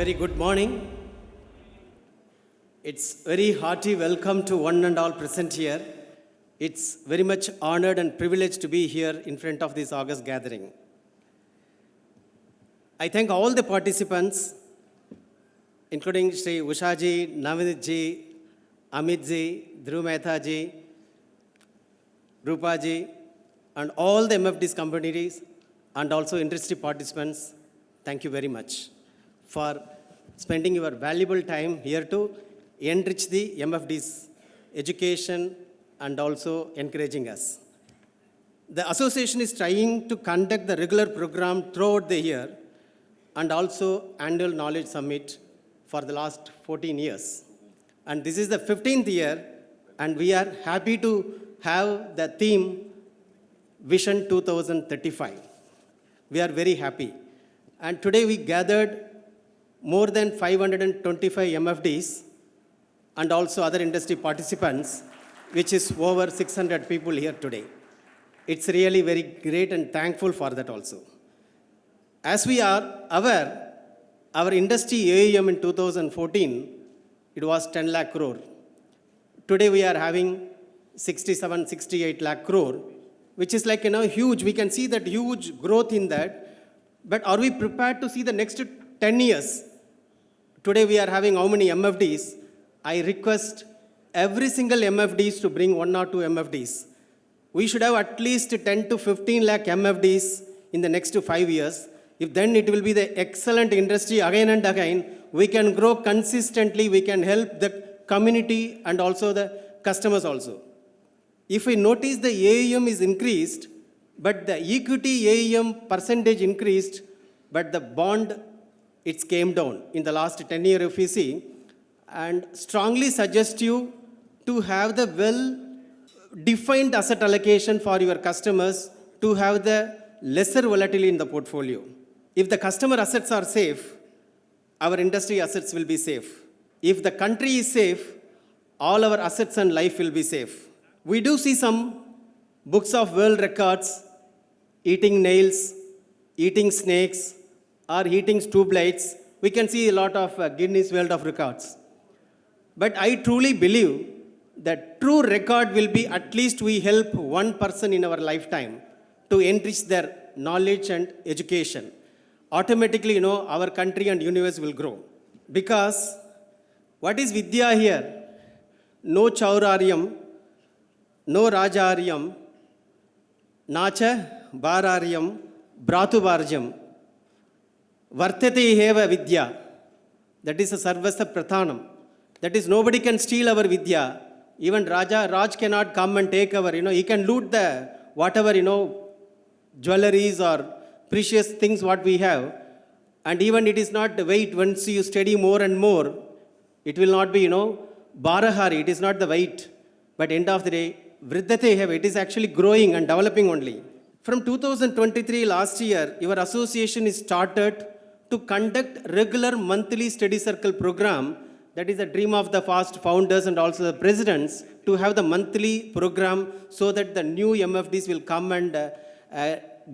very good morning. It's very hearty welcome to one and all present here. It's very much honored and privileged to be here in front of this August gathering. I thank all the participants, including Shri Ushaji, Navinitji, Amitji, Dhruv Mehtaji, Rupaji, and all the MFDs companies and also industry participants. Thank you very much for spending your valuable time here to enrich the MFDs education and also encouraging us. The association is trying to conduct the regular program throughout the year and also annual knowledge summit for the last 14 years. And this is the 15th year, and we are happy to have the theme Vision 2035. We are very happy. And today we gathered more than 525 MFDs and also other industry participants, which is over 600 people here today. It's really very great and thankful for that also. As we are aware, our industry AUM in 2014, it was 10 lakh crore. Today we are having 67, 68 lakh crore, which is like, huge. We can see that huge growth in that. But are we prepared to see the next 10 years? Today we are having how many MFDs? I request every single MFDs to bring 1 or 2 MFDs. We should have at least 10 to 15 lakh MFDs in the next 5 years. If then it will be the excellent industry again and again, we can grow consistently, we can help the community and also the customers also. If we notice the AUM is increased, but the equity AUM percentage increased, but the bond, it came down in the last 10 years if we see, and strongly suggest you to have the well-defined asset allocation for your customers to have the lesser volatility in the portfolio. If the customer assets are safe, our industry assets will be safe. If the country is safe, all our assets and life will be safe. We do see some books of world records, eating nails, eating snakes, or eating tube lights. We can see a lot of Guinness World of Records. But I truly believe that true record will be at least we help one person in our lifetime to enrich their knowledge and education. Automatically, our country and universe will grow. Because what is Vidya here? No Chauraryam, no Rajaryam, Nacha Bararyam, Bratuvarjam, Vartate Heva Vidya. That is a Sarvasa Prathanam. That is, nobody can steal our Vidya. Even Raj cannot come and take our, he can loot the whatever, jewelries or precious things what we have. And even it is not the weight. Once you study more and more, it will not be, Barahari, it is not the weight. But end of the day, Vriddate Heva, it is actually growing and developing only. From 2023 last year, your association is started to conduct regular monthly study circle program. That is the dream of the past founders and also the presidents to have the monthly program so that the new MFDs will come and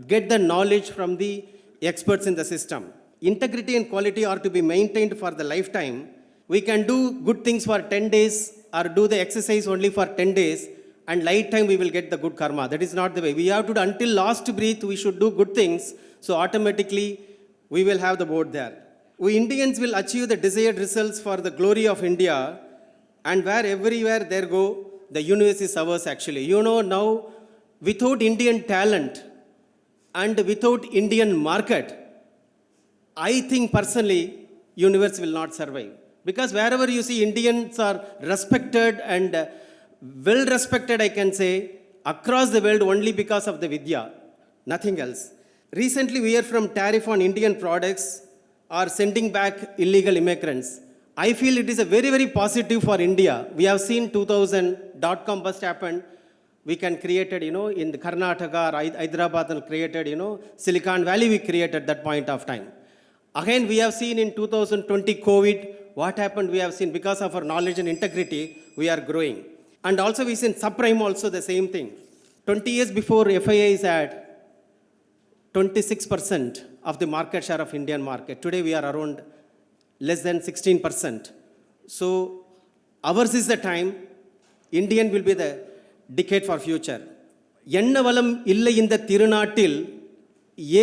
get the knowledge from the experts in the system. Integrity and quality are to be maintained for the lifetime. We can do good things for 10 days or do the exercise only for 10 days and lifetime we will get the good karma. That is not the way. We have to do until last breath we should do good things. So automatically we will have the board there. We Indians will achieve the desired results for the glory of India, and where everywhere there go, the universe is ours actually. Now, without Indian talent and without Indian market, I think personally, universe will not survive. Because wherever you see Indians are respected and well respected, I can say, across the world only because of the Vidya, nothing else. Recently, we heard from tariff on Indian products are sending back illegal immigrants. I feel it is a very, very positive for India. We have seen 2000 dot-com bust happened. We can create it, in the Karnataka or Hyderabad created, Silicon Valley we created that point of time. Again, we have seen in 2020 COVID, what happened we have seen because of our knowledge and integrity, we are growing. And also we seen subprime also the same thing. 20 years before FIA is at 26% of the market share of Indian market. Today we are around less than 16%. So ours is the time, Indian will be the decade for future. எண்ணவளம் இல்லை இந்த திருநாட்டில்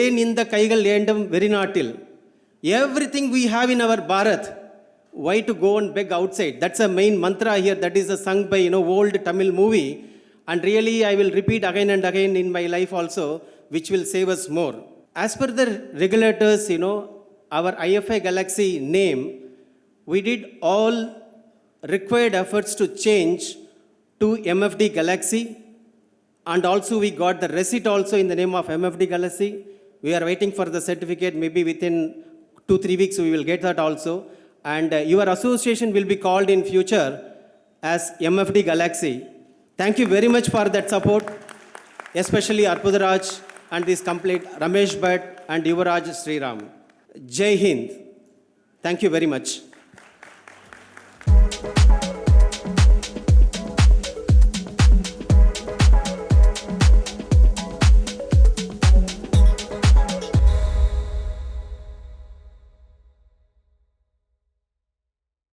ஏன் இந்த கைகள் ஏண்டும் வெறிநாட்டில். Everything we have in our Bharat, why to go and beg outside? That's a main mantra here, that is sung by old Tamil movie, and really I will repeat again and again in my life also, which will save us more. As per the regulators, our IFA Galaxy name, we did all required efforts to change to MFD Galaxy, and also we got the receipt also in the name of MFD Galaxy. We are waiting for the certificate, maybe within 2-3 weeks we will get that also. And your association will be called in future as MFD Galaxy. Thank you very much for that support, especially Arpudaraj and this complete Ramesh Bhatt and Yuvaraj Sriram. Jai Hind. Thank you very much.